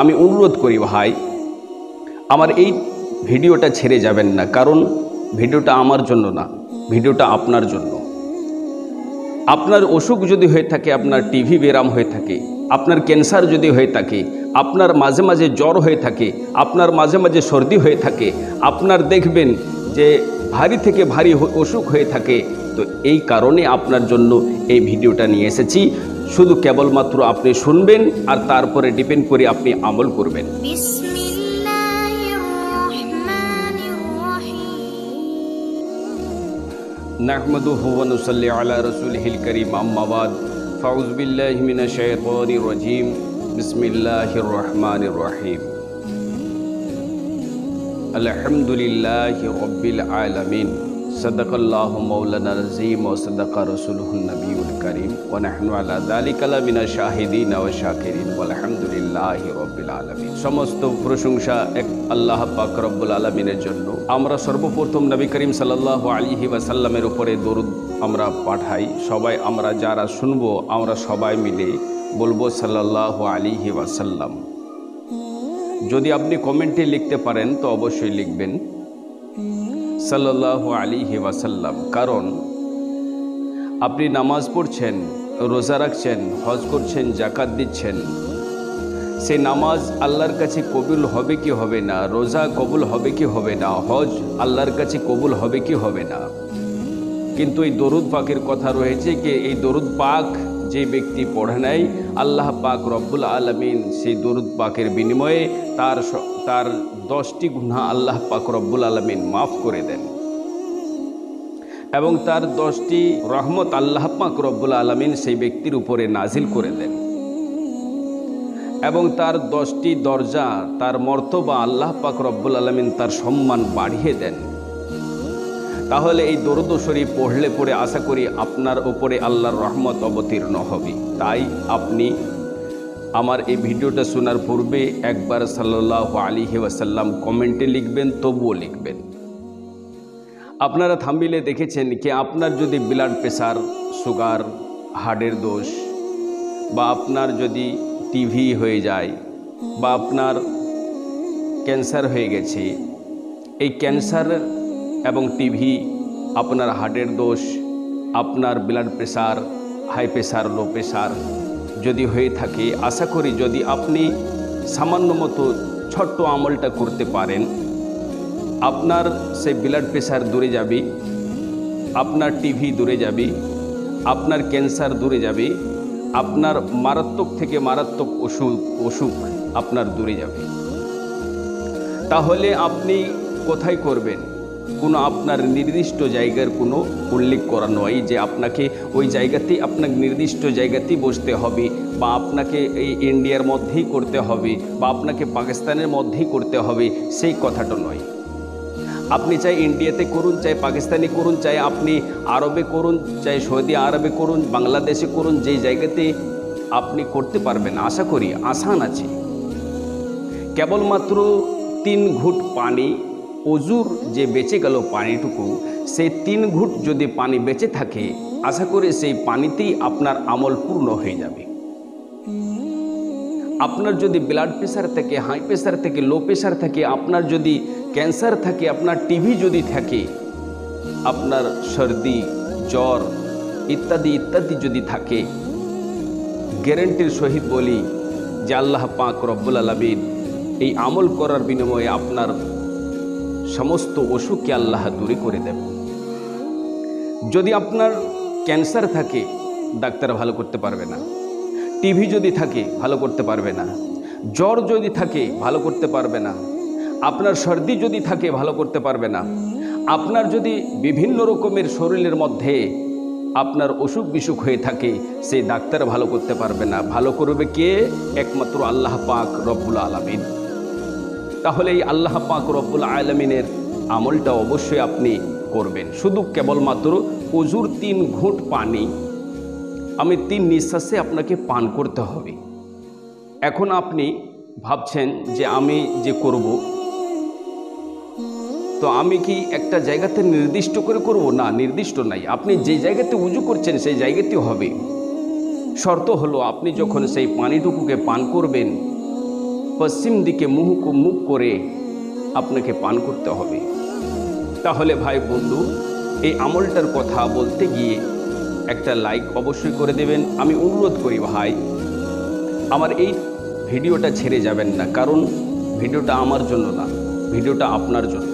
আমি অনুরোধ করি ভাই, আমার এই ভিডিওটা ছেড়ে যাবেন না, কারণ ভিডিওটা আমার জন্য না, ভিডিওটা আপনার জন্য। আপনার অসুখ যদি হয়ে থাকে, আপনার টিভি ব্যারাম হয়ে থাকে, আপনার ক্যান্সার যদি হয়ে থাকে, আপনার মাঝে মাঝে জ্বর হয়ে থাকে, আপনার মাঝে মাঝে সর্দি হয়ে থাকে, আপনার দেখবেন যে ভারী থেকে ভারী অসুখ হয়ে থাকে, তো এই কারণে আপনার জন্য এই ভিডিওটা নিয়ে এসেছি। শুধু কেবলমাত্র আপনি শুনবেন আর তারপরে ডিপেন্ড করে আপনি আমল করবেন। নাহমাদুহু ওয়া নুসাল্লি আলা রাসূলিহিল কারীম, আম্মা বাদ, ফাউযু বিল্লাহি মিনাশ শাইতানির রাজীম, বিসমিল্লাহির রহমানির রহিম। আলহামদুলিল্লাহি রাব্বিল আলামিন, সাদাকাল্লাহু মাওলানা আযীম ওয়া সাদাকা রাসূলুহুন নবিয়ুল কারীম, ওয়া নাহনু আলা যালিকা লামিনাশ শাহিদিন ওয়া শাকিরিন, আলহামদুলিল্লাহি রাব্বিল আলামিন। সমস্ত প্রশংসা এক আল্লাহ পাক রব্বুল আলামিনের জন্য। আমরা সর্বপ্রথম নবী করিম সাল্লাল্লাহু আলাইহি ওয়াসাল্লামের উপরে দরুদ আমরা পাঠাই। সবাই আমরা যারা শুনবো, আমরা সবাই মিলে বলবো সাল্লাল্লাহু আলাইহি ওয়াসাল্লাম। যদি আপনি কমেন্টে লিখতে পারেন তো অবশ্যই লিখবেন সাল্লাল্লাহু আলাইহি ওয়াসাল্লাম, কারণ আপনি নামাজ পড়ছেন, রোজা রাখছেন, হজ করছেন, যাকাত দিচ্ছেন, সে নামাজ আল্লাহর কাছে কবুল হবে কি হবে না, রোজা কবুল হবে কি হবে না, হজ আল্লাহর কাছে কবুল হবে কি হবে না। কিন্তু এই দরুদ পাকের কথা রয়েছে কি এই দরুদ পাক যে ব্যক্তি পড়ে নেয়, আল্লাহ পাক রব্বুল আলামিন সেই দরুদ পাকের বিনিময়ে তার 10টি গুনাহ আল্লাহ পাক রব্বুল আলামিন মাফ করে দেন এবং তার 10টি রহমত আল্লাহ পাক রব্বুল আলামিন সেই ব্যক্তির উপরে নাজিল করে দেন এবং তার 10টি দরজা, তার মর্তবা আল্লাহ পাক রব্বুল আলামিন তার সম্মান বাড়িয়ে দেন। তাহলে এই দরুদ শরীফ পড়লে পরে আশা করি আপনার উপরে আল্লাহর রহমত অবতীর্ণ হবে। তাই আপনি আমার এই ভিডিওটা শোনার পূর্বে একবার সাল্লাল্লাহু আলাইহি ওয়াসাল্লাম কমেন্টে লিখবেন, তবুও লিখবেন। আপনারা থাম্বনেইলে দেখেছেন কি আপনার যদি ব্লাড প্রেশার, সুগার, হার্টের দোষ, বা আপনার যদি টিভি হয়ে যায়, বা আপনার ক্যান্সার হয়ে গেছে, এই ক্যান্সার এবং টিভি, আপনার হার্টের দোষ, আপনার blood pressure, high pressure, low pressure যদি হয়ে থাকে, আশা করি যদি আপনি সামান্য মতো ছোট্ট আমলটা করতে পারেন, আপনার সেই ব্লাড প্রেশার দূরে যাবে, আপনার টিভি দূরে যাবে, আপনার ক্যান্সার দূরে যাবে, আপনার মারাত্মক থেকে মারাত্মক অসুখ আপনার দূরে যাবে। তাহলে আপনি কোথায় করবেন? কোনো আপনার নির্দিষ্ট জায়গার কোনো উল্লেখ করা নয় যে আপনাকে ওই জায়গাতেই, আপনাকে নির্দিষ্ট জায়গাতেই বসতে হবে, বা আপনাকে এই ইন্ডিয়ার মধ্যেই করতে হবে, বা আপনাকে পাকিস্তানের মধ্যেই করতে হবে, সেই কথাটা নয়। আপনি চাই ইন্ডিয়াতে করুন, চাই পাকিস্তানে করুন, চাই আপনি আরবে করুন, চাই সৌদি আরবে করুন, বাংলাদেশে করুন, যেই জায়গাতে আপনি করতে পারবেন, আশা করি আসান আছে। কেবলমাত্র 3 ঘুঁট পানি, অজুর যে বেঁচে গেল পানিটুকু, সেই 3 ঘুঁট যদি পানি বেঁচে থাকে, আশা করি সেই পানিতেই আপনার আমল পূর্ণ হয়ে যাবে। আপনার যদি ব্লাড প্রেশার থাকে, হাই প্রেশার থাকে, লো প্রেশার থাকে, আপনার যদি ক্যান্সার থাকে, আপনার টিভি যদি থাকে, আপনার সর্দি, জ্বর ইত্যাদি ইত্যাদি যদি থাকে, গ্যারান্টির সহিত বলি যে আল্লাহ পাক রব্বুল আলামিন এই আমল করার বিনিময়ে আপনার সমস্ত অসুখকে আল্লাহ দূরে করে দেবেন। যদি আপনার ক্যান্সার থাকে, ডাক্তার ভালো করতে পারবে না। টিভি যদি থাকে, ভালো করতে পারবে না। জ্বর যদি থাকে, ভালো করতে পারবে না। আপনার সর্দি যদি থাকে, ভালো করতে পারবে না। আপনার যদি বিভিন্ন রকমের শরীরের মধ্যে আপনার অসুখ বিসুখ হয়ে থাকে, সেই ডাক্তার ভালো করতে পারবে না। ভালো করবে কে? একমাত্র আল্লাহ পাক রব্বুল আলামিন। তাহলে এই আল্লাহ পাক রব্বুল আলামিনের আমলটা অবশ্যই আপনি করবেন। শুধু কেবলমাত্র অজুর 3 ঘুঁট পানি আমি 3 নিঃশ্বাসে আপনাকে পান করতে হবে। এখন আপনি ভাবছেন যে আমি যে করব, তো আমি কি একটা জায়গাতে নির্দিষ্ট করে করব? না, নির্দিষ্ট নাই। আপনি যে জায়গাতে উজু করছেন সেই জায়গাতেই হবে। শর্ত হলো আপনি যখন সেই পানিটুকুকে পান করবেন, পশ্চিম দিকে মুখ করে আপনাকে পান করতে হবে। তাহলে ভাই বন্ধু, এই আমলটার কথা বলতে গিয়ে একটা লাইক অবশ্যই করে দেবেন। আমি অনুরোধ করি ভাই, আমার এই ভিডিওটা ছেড়ে যাবেন না, কারণ ভিডিওটা আমার জন্য না, ভিডিওটা আপনার জন্য।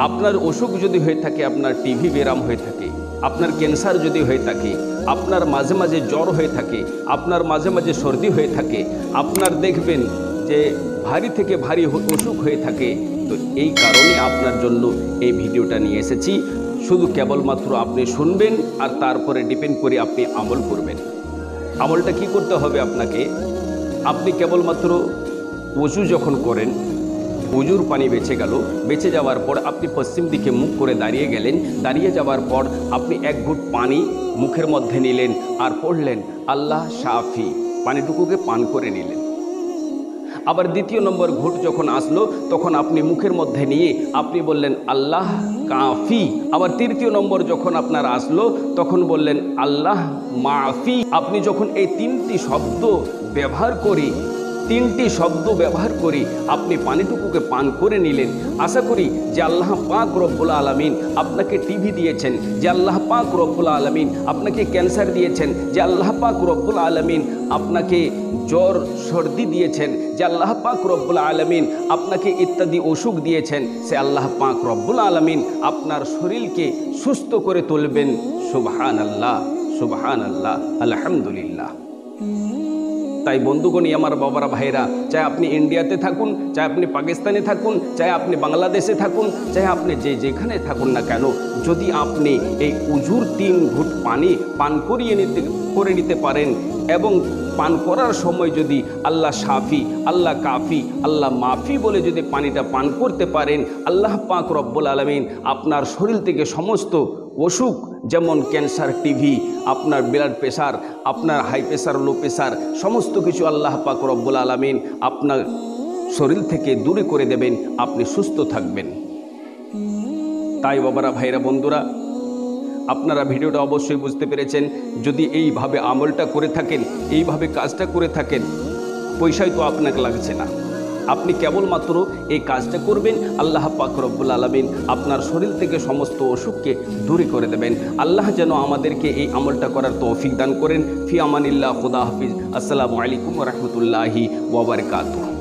আপনার অসুখ যদি হয়ে থাকে, আপনার টিভি ব্যারাম হয়ে থাকে, আপনার ক্যান্সার যদি হয়ে থাকে, আপনার মাঝে মাঝে জ্বর হয়ে থাকে, আপনার মাঝে মাঝে সর্দি হয়ে থাকে, আপনার দেখবেন যে ভারী থেকে ভারী অসুখ হয়ে থাকে, তো এই কারণে আপনার জন্য এই ভিডিওটা নিয়ে এসেছি। শুধু কেবলমাত্র আপনি শুনবেন আর তারপরে ডিপেন্ড করে আপনি আমল করবেন। আমলটা কি করতে হবে আপনাকে? আপনি কেবলমাত্র ওযু যখন করেন, ওযুর পানি বেঁচে যাওয়ার পর আপনি পশ্চিম দিকে মুখ করে দাঁড়িয়ে গেলেন। দাঁড়িয়ে যাওয়ার পর আপনি এক ঘুট পানি মুখের মধ্যে নিলেন আর পড়লেন আল্লাহ শাফি, পানিটুকুকে পান করে নিলেন। আবার দ্বিতীয় নম্বর ঘুট যখন আসলো, তখন আপনি মুখের মধ্যে নিয়ে আপনি বললেন আল্লাহ কাফি। আবার তৃতীয় নম্বর যখন আপনার আসলো, তখন বললেন আল্লাহ মাফি। আপনি যখন এই তিনটি শব্দ ব্যবহার করে আপনি পানিটুকুকে পান করে নিলেন, আশা করি যে আল্লাহ পাক রব্বুল আলামিন আপনাকে টিভি দিয়েছেন, যে আল্লাহ পাক রব্বুল আলামিন আপনাকে ক্যান্সার দিয়েছেন, যে আল্লাহ পাক রব্বুল আলামিন আপনাকে জ্বর সর্দি দিয়েছেন, যে আল্লাহ পাক রব্বুল আলামিন আপনাকে ইত্যাদি অসুখ দিয়েছেন, সে আল্লাহ পাক রব্বুল আলামিন আপনার শরীরকে সুস্থ করে তুলবেন। সুবহানাল্লাহ, সুবহানাল্লাহ, আলহামদুলিল্লাহ। তাই বন্ধুগণ, আমার বাবারা ভাইরা, চাই আপনি ইন্ডিয়াতে থাকুন, চাই আপনি পাকিস্তানে থাকুন, চাই আপনি বাংলাদেশে থাকুন, চাই আপনি যেখানে থাকুন না কেন, যদি আপনি এই উজুর 3 ঘুট পানি পান করে নিতে পারেন এবং পান করার সময় যদি আল্লাহ শাফি, আল্লাহ কাফি, আল্লাহ মাফি বলে যদি পানিটা পান করতে পারেন, আল্লাহ পাক রব্বুল আলামিন আপনার শরীর থেকে সমস্ত অসুখ, যেমন ক্যান্সার, টিভি, আপনার ব্লাড প্রেশার, আপনার হাই প্রেশার, লো প্রেশার, সমস্ত কিছু আল্লাহ পাক রব্বুল আলামিন আপনার শরীর থেকে দূরে করে দেবেন, আপনি সুস্থ থাকবেন। তাই বাবারা, ভাইরা, বন্ধুরা, আপনারা ভিডিওটা অবশ্যই বুঝতে পেরেছেন। যদি এইভাবে আমলটা করে থাকেন, এইভাবে কাজটা করে থাকেন, পয়সাই তো আপনাকে লাগছে না, আপনি কেবলমাত্র এই কাজটা করবেন, আল্লাহ পাক রব্বুল আলামিন আপনার শরীর থেকে সমস্ত অসুখকে দূরে করে দেবেন। আল্লাহ যেন আমাদেরকে এই আমলটা করার তৌফিক দান করেন। ফি আমানিল্লাহ, খুদা হাফিজ। আসসালামু আলাইকুম ওয়া রাহমাতুল্লাহি ওয়া বারাকাতুহু।